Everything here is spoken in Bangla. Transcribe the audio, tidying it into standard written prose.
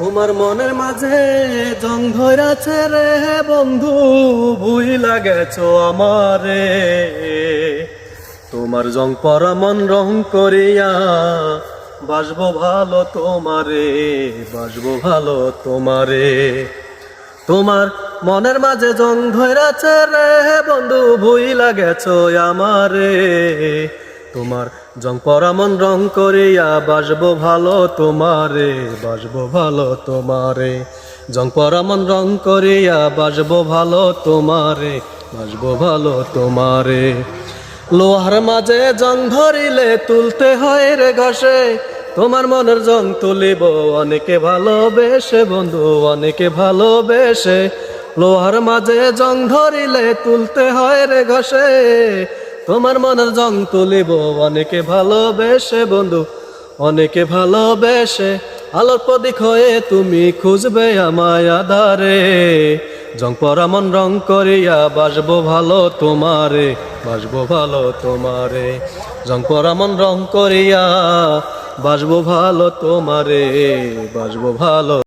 তোমার মনের মাঝে জং ধইরাছে রে বন্ধু, ভুইলা গেছো আমারে। তোমার জং পরা মন রং করিয়া বাসবো ভালো তোমারে, বাসবো ভালো তোমারে। তোমার মনের মাঝে জং ধইরাছে রে বন্ধু, ভুইলা গেছো আমারে। তোমার জং পরা মন রং করিয়া বাসবো ভালো তোমারে, বাসবো ভালো তোমারে। জং পরা মন রং করিয়া বাসবো ভালো তোমারে, বাসবো ভালো তোমারে। লোহার মাঝে জং ধরিলে তুলতে হয় রে ঘষে, তোমার মনের জং তুলিব অনেকে ভালোবেসে বন্ধু, অনেকে ভালোবেসে। লোহার মাঝে জং ধরিলে তুলতে হয় রে ঘষে, তোমার মনের জং তুলিব অনেকে ভালোবেসে বন্ধু, অনেকে ভালোবেসে। আলোর প্রদীপ হয়ে তুমি খুঁজবে আমায় আধারে, জং পরা মন রং করিয়া বাসবো ভালো তোমারে, বাসবো ভালো তোমারে। জং পরা মন রং করিয়া বাসবো ভালো তোমারে, বাসবো ভালো।